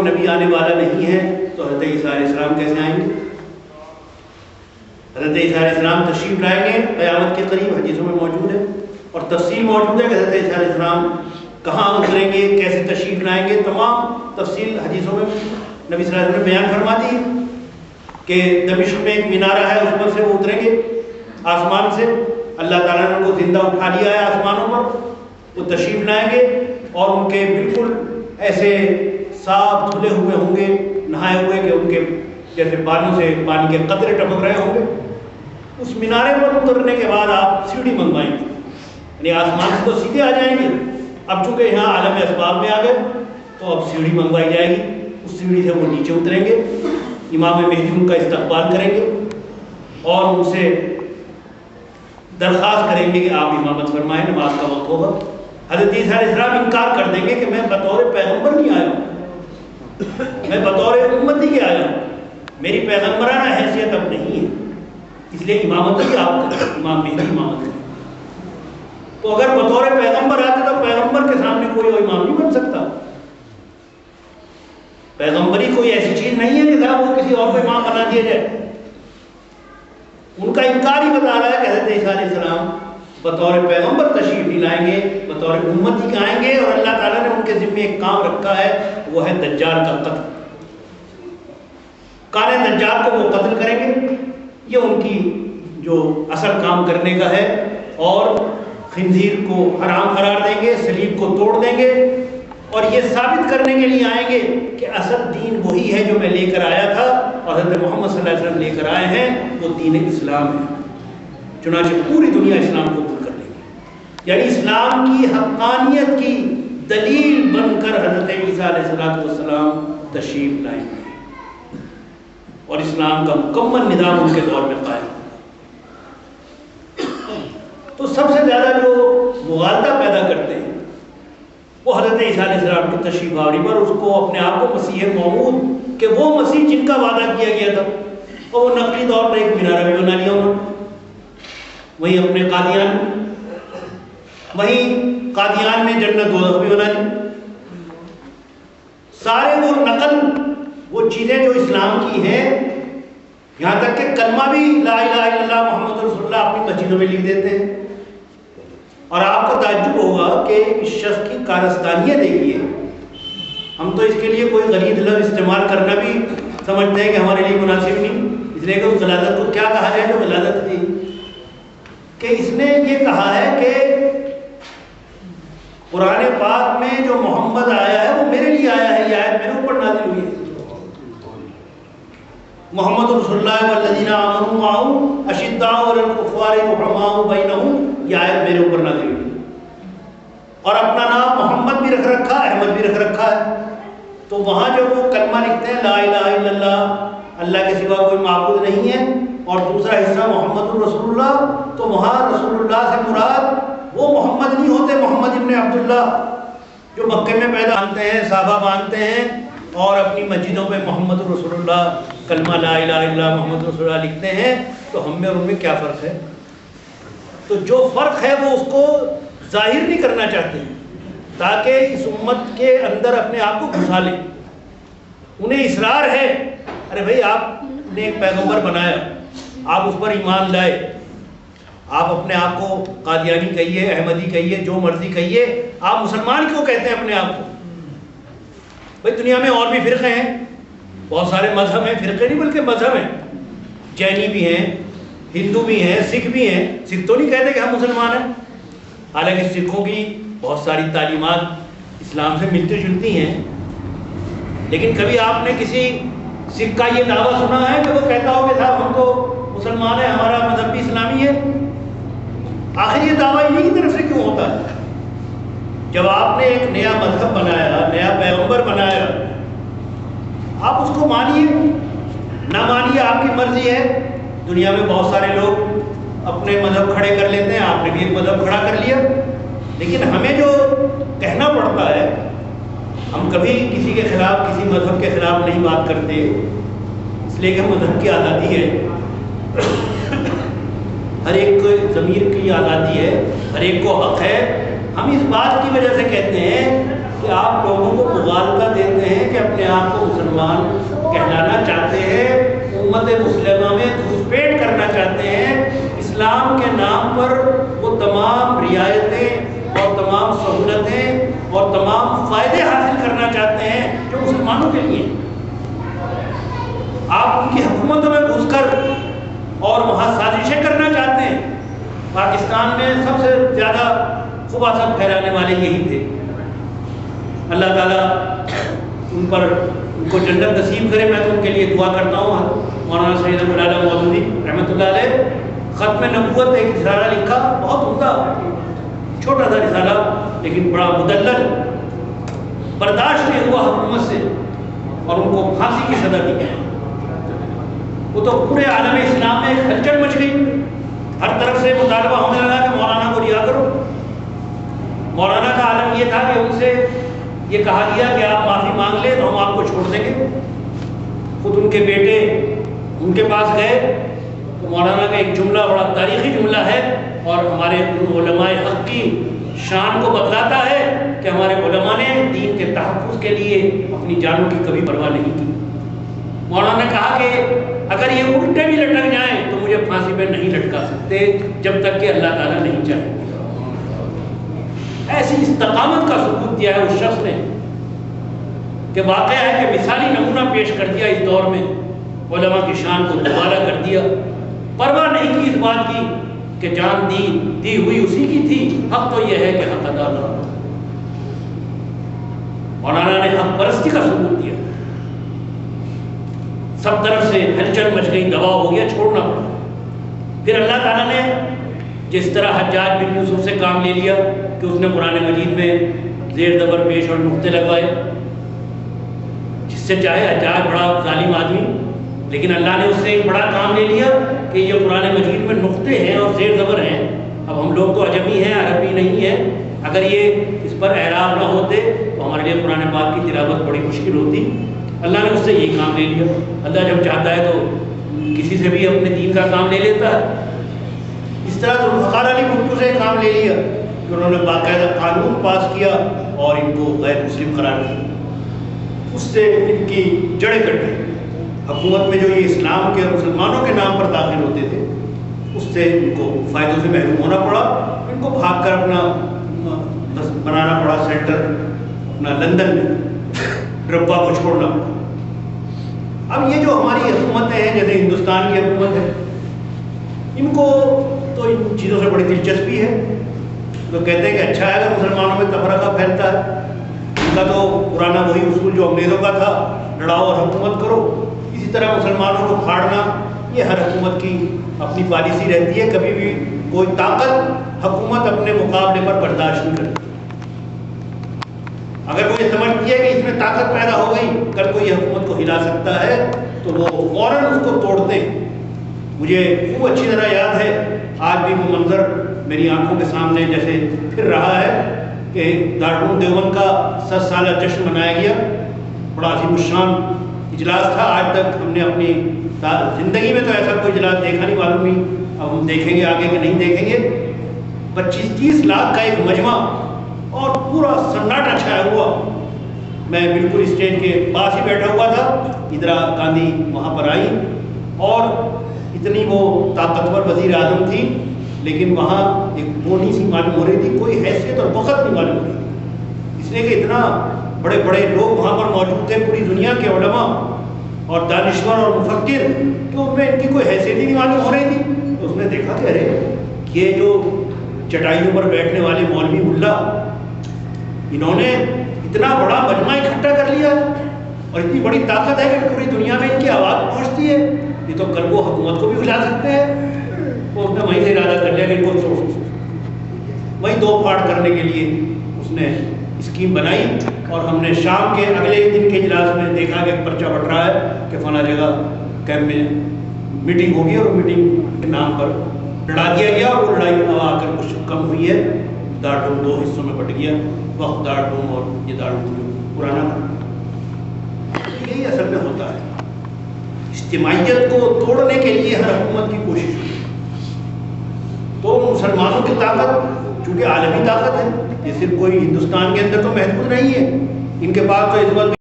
نبی آنے والا نہیں ہے تو حضرت عیسیٰ علیہ السلام کیسے آئیں گے؟ حضرت عیسیٰ علیہ السلام تشریف لائیں گے قیامت کے قریب، حدیثوں میں موجود ہے، اور تفصیل موجود ہے کہ حضرت عیسیٰ علیہ السلام کہاں اتریں گے، کیسے تشریف لائیں گے، تمام تفصیل حدیثوں میں نبی صلی اللہ علیہ وسلم نے بیان فرما دی کہ دمشق میں ایک مینارہ ہے، اس پر سے وہ اتریں گے آسمان سے، اللہ تعالیٰ نے ان کو زندہ اٹھا لیا ہے آسمانوں پر، وہ تشریف لائیں گے اور ان کے بالکل ایسے صاف دھلے ہوئے ہوں گے، نہائے ہوئے کہ ان کے جیسے بالوں سے پانی کے قطرے ٹپک رہے ہوں گے۔ اس مینارے پر اترنے کے بعد آپ سیڑھی منگوائیں گے، یعنی آسمان سے تو سیدھے آ جائیں گے، اب چونکہ یہاں عالم اسباب میں آ گئے تو اب سیڑھی منگوائی جائے گی، اس سیڑھی سے وہ نیچے اتریں گے، امام مہدی ان کا استقبال کریں گے اور ان سے درخواست کریں گے کہ آپ امامت فرمائیں، نماز کا وقت ہوگا۔ حضرت عیسیٰ علیہ السلام انکار کر دیں گے کہ میں بطور پیغمبر نہیں آیا ہوں، میں بطور امتی کے آیا ہوں، میری پیغمبرانہ حیثیت اب نہیں ہے، اس لیے امامت ہی آپ کریں، امام مہدی امامت کریں۔ تو اگر بطور پیغمبر آتے تو پیغمبر کے سامنے کوئی امام نہیں بن سکتا، پیغمبری کوئی ایسی چیز نہیں ہے کہ صاحب وہ کسی اور کو امام بنا دیا جائے۔ ان کا انکار ہی بتا رہا ہے کہ حضرت عیسیٰ علیہ السلام بطور پیغمبر تشریف نہیں لائیں گے، بطور امتی کے آئیں گے، اور اللہ تعالیٰ نے ان کے ذمہ ایک کام رکھا ہے، وہ ہے دجال کا قتل۔ کانے دجال کو وہ قتل کریں گے، یہ ان کی جو اصل کام کرنے کا ہے، اور خنزیر کو حرام قرار دیں گے، صلیب کو توڑ دیں گے، اور یہ ثابت کرنے کے لیے آئیں گے کہ اصل دین وہی ہے جو میں لے کر آیا تھا، اور حضرت محمد صلی اللہ علیہ وسلم لے کر آئے ہیں، وہ دین اسلام ہے۔ چنانچہ پوری دنیا اسلام کو قبول کر لے گی، یعنی اسلام کی حقانیت کی دلیل بن کر حضرت عیسیٰ علیہ السلام تشریف لائیں گے، اور اسلام کا مکمل نظام ان کے دور میں قائم۔ تو سب سے زیادہ جو مغالطہ پیدا کرتے ہیں وہ حضرت عیسیٰ علیہ السلام کی تشریف آوری پر اس کو اپنے آپ کو مسیح موعود کہ وہ مسیح جن کا وعدہ کیا گیا تھا، اور وہ نقلی طور پر ایک مینارہ بھی بنا لیا انہوں نے، وہیں اپنے قادیان میں جنت دوزخ بھی بنا لی، سارے وہ نقل وہ چیزیں جو اسلام کی ہیں، یہاں تک کہ کلمہ بھی لا الہ الا اللہ محمد رسول اللہ اپنی مسجدوں میں لکھ دیتے ہیں۔ اور آپ کو تعجب ہوگا کہ اس شخص کی کارستانیت دیکھیے، ہم تو اس کے لیے کوئی غلیظ لفظ استعمال کرنا بھی سمجھتے ہیں کہ ہمارے لیے مناسب نہیں، اس لیے کہ اس غلاظت کو کیا کہا جائے جو غلاظت تھی، کہ اس نے یہ کہا ہے کہ قرآن پاک میں جو محمد آیا ہے وہ میرے لیے آیا ہے، یہ آیت میرے اوپر نازل ہوئی ہے، محمد رسول اللہ والذین آمنوا معه اشداء علی الکفار رحماء بینہم، یہ آیت میرے اوپر نازل ہوئی، اور اپنا نام محمد بھی رکھ رکھا ہے، احمد بھی رکھ رکھا ہے۔ تو وہاں جب وہ کلمہ لکھتے ہیں لا الہ الا اللہ، اللہ کے سوا کوئی معبود نہیں ہے، اور دوسرا حصہ محمد رسول اللہ، تو وہاں رسول اللہ سے مراد وہ محمد نہیں ہوتے، محمد ابن عبداللہ جو مکے میں پیدا ہوتے ہیں، صحابہ مانتے ہیں، اور اپنی مسجدوں پہ محمد رسول اللہ کلمہ لا الہ الا اللہ محمد رسول اللہ لکھتے ہیں۔ تو ہم میں اور ان میں کیا فرق ہے؟ تو جو فرق ہے وہ اس کو ظاہر نہیں کرنا چاہتے تاکہ اس امت کے اندر اپنے آپ کو گھسا لیں۔ انہیں اصرار ہے، ارے بھائی آپ نے ایک پیغمبر بنایا، آپ اس پر ایمان لائے، آپ اپنے آپ کو قادیانی کہیے، احمدی کہیے، جو مرضی کہیے، آپ مسلمان کیوں کہتے ہیں اپنے آپ کو؟ بھائی دنیا میں اور بھی فرقے ہیں، بہت سارے مذہب ہیں، فرقے نہیں بلکہ مذہب ہیں، جینی بھی ہیں، ہندو بھی ہیں، سکھ بھی ہیں، سکھ تو نہیں کہتے کہ ہم مسلمان ہیں، حالانکہ سکھوں کی بہت ساری تعلیمات اسلام سے ملتی جلتی ہیں، لیکن کبھی آپ نے کسی سکھ کا یہ دعویٰ سنا ہے کہ وہ کہتا ہو کہ صاحب ہم تو مسلمان ہیں، ہمارا مذہب بھی اسلامی ہے؟ آخر یہ دعویٰ انہی کی طرف سے کیوں ہوتا ہے؟ جب آپ نے ایک نیا مذہب بنایا، نیا پیغمبر بنایا، آپ اس کو مانیے، نہ مانیے آپ کی مرضی ہے۔ دنیا میں بہت سارے لوگ اپنے مذہب کھڑے کر لیتے ہیں، آپ نے بھی ایک مذہب کھڑا کر لیا، لیکن ہمیں جو کہنا پڑتا ہے، ہم کبھی کسی کے خلاف، کسی مذہب کے خلاف نہیں بات کرتے، اس لیے کہ مذہب کی آزادی ہے، ہر ایک کو ضمیر کی آزادی ہے، ہر ایک کو حق ہے۔ ہم اس بات کی وجہ سے کہتے ہیں کہ کہ آپ لوگوں کو مغالطہ دیتے ہیں کہ اپنے آپ کو مسلمان کہلانا چاہتے ہیں، امت مسلمہ میں گھسپیٹ کرنا چاہتے ہیں، اسلام کے نام پر وہ تمام رعایتیں اور تمام سہولتیں اور تمام فائدے حاصل کرنا چاہتے ہیں جو مسلمانوں کے لیے ہیں۔ آپ ان کی حکومتوں میں گھس کر اور وہاں سازشیں کرنا چاہتے ہیں۔ پاکستان میں سب سے زیادہ خباثت پھیلانے والے یہی تھے۔ اللہ تعالیٰ ان کو جنت نصیب کرے۔ میں تو ان کے لیے دعا کرتا ہوں۔ مولانا سید ابو العلا مودودی رحمۃ اللہ علیہ ختم نبوت ایک رسالہ لکھا، بہت عمدہ، چھوٹا سا رسالہ لیکن بڑا مدلل، برداشت نہیں ہوا حکومت سے اور ان کو پھانسی کی سزا دی۔ وہ تو پورے عالم اسلام میں ایک ہلچل مچ گئی، ہر طرف سے مطالبہ ہونے لگا کہ مولانا کو رہا کرو۔ مولانا کا عالم یہ تھا کہ ان سے یہ کہا گیا کہ آپ معافی مانگ لیں تو ہم آپ کو چھوڑ دیں گے۔ خود ان کے بیٹے ان کے پاس گئے تو مولانا کا ایک جملہ بڑا تاریخی جملہ ہے اور ہمارے علماء حق کی شان کو بتلاتا ہے کہ ہمارے علماء نے دین کے تحفظ کے لیے اپنی جانوں کی کبھی پرواہ نہیں کی۔ مولانا نے کہا کہ اگر یہ الٹے بھی لٹک جائیں تو مجھے پھانسی پہ نہیں لٹکا سکتے جب تک کہ اللہ تعالیٰ نہیں چاہے۔ ایسی استقامت کا ثبوت دیا ہے اس شخص نے کہ واقعہ ہے کہ مثالی نمونہ پیش کر دیا اس دور میں، علماء کی شان کو دوبارہ کر دیا، پرواہ نہیں کی اس بات کی کہ جان دی ہوئی اسی کی تھی، حق تو یہ ہے کہ حق ادا کرو۔ مولانا نے حق پرستی کا ثبوت دیا، سب طرف سے ہلچل مچ گئی، دباؤ ہو گیا، چھوڑنا پڑا۔ پھر اللہ تعالیٰ نے جس طرح حجاج بن یوسف سے کام لے لیا کہ اس نے قرآن مجید میں زیر زبر پیش اور نقطے لگوائے، جس سے چاہے حجاج بڑا ظالم آدمی، لیکن اللہ نے اس سے ایک بڑا کام لے لیا کہ یہ قرآن مجید میں نقطے ہیں اور زیر زبر ہیں۔ اب ہم لوگ تو عجمی ہیں، عربی نہیں ہے، اگر یہ اس پر اعراب نہ ہوتے تو ہمارے لیے قرآن پاک کی تلاوت بڑی مشکل ہوتی۔ اللہ نے اس سے یہی کام لے لیا۔ اللہ جب چاہتا ہے تو کسی سے بھی اپنے دین کا کام لے لیتا ہے۔ اس طرح ذوالفقار علی بھٹو سے کام لے لیا کہ انہوں نے باقاعدہ قانون پاس کیا اور ان کو غیر مسلم قرار دیا، اس سے ان کی جڑیں کٹ گئی۔ حکومت میں جو یہ اسلام کے اور مسلمانوں کے نام پر داخل ہوتے تھے اس سے ان کو فائدوں سے محروم ہونا پڑا، ان کو بھاگ کر اپنا بنانا پڑا سینٹر اپنا لندن میں، ربا کو چھوڑنا پڑا۔ اب یہ جو ہماری حکومتیں ہیں جیسے ہندوستان کی حکومت ہے، ان کو تو ان چیزوں سے بڑی دلچسپی ہے، تو کہتے ہیں کہ اچھا ہے اگر مسلمانوں میں تفرقہ پھیلتا ہے، ان کا تو پرانا وہی اصول جو انگریزوں کا تھا، لڑاؤ اور حکومت کرو، اسی طرح مسلمانوں کو پھاڑنا، یہ ہر حکومت کی اپنی پالیسی رہتی ہے، کبھی بھی کوئی طاقت حکومت اپنے مقابلے پر برداشت نہیں کرتی۔ اگر وہ یہ سمجھتی ہے کہ اس میں طاقت پیدا ہو گئی، کل کوئی حکومت کو ہلا سکتا ہے تو وہ فوراً اس کو توڑتے ہیں۔ مجھے خوب اچھی طرح یاد ہے، آج بھی وہ منظر میری آنکھوں کے سامنے جیسے پھر رہا ہے کہ دارالعلوم دیوبند کا 100 سالہ جشن منایا گیا، بڑا عظیم الشان اجلاس تھا۔ آج تک ہم نے اپنی زندگی میں تو ایسا کوئی اجلاس دیکھا نہیں، معلوم نہیں اب ہم دیکھیں گے آگے کہ نہیں دیکھیں گے۔ 25-30 لاکھ کا ایک مجمع اور پورا سناٹا چھایا ہوا۔ میں بالکل اسٹیج کے پاس ہی بیٹھا ہوا تھا، اندرا گاندھی وہاں پر آئی اور اتنی وہ طاقتور وزیر اعظم تھی، لیکن وہاں ایک بونی سی معلوم ہو رہی تھی، کوئی حیثیت اور وقت نہیں معلوم ہو رہی تھی، اس لیے کہ اتنا بڑے بڑے لوگ وہاں پر موجود تھے، پوری دنیا کے علماء اور دانشور اور مفکر، کہ ان میں ان کی کوئی حیثیت ہی نہیں معلوم ہو رہی تھی۔ تو اس نے دیکھا کہ ارے یہ جو چٹائیوں پر بیٹھنے والے مولوی ملا، انہوں نے اتنا بڑا مجمع اکٹھا کر لیا اور اتنی بڑی طاقت ہے کہ پوری دنیا میں ان کی آواز پہنچتی ہے، یہ تو کل وہ حکومت کو بھی ہلا سکتے ہیں۔ تو اس نے وہیں سے ارادہ کر لیا کہ ان کو چھوڑ، وہیں دو پھاڑ کرنے کے لیے اس نے اسکیم بنائی۔ اور ہم نے شام کے اگلے دن کے اجلاس میں دیکھا کہ ایک پرچہ بٹ رہا ہے کہ فلاں جگہ کیمپ میں میٹنگ ہوگی اور میٹنگ کے نام پر لڑا دیا گیا، اور وہ لڑائی آ کر کچھ کم ہوئی ہے، دارالعلوم 2 حصوں میں بٹ گیا، وقت دارالعلوم اور یہ دارالعلوم پرانا تھا۔ یہی اصل میں ہوتا ہے، اجتماعیت کو توڑنے کے لیے ہر حکومت کی کوشش ہوتی ہے۔ تو مسلمانوں کی طاقت چونکہ عالمی طاقت ہے، یہ صرف کوئی ہندوستان کے اندر تو محدود نہیں ہے، ان کے پاس تو عظمت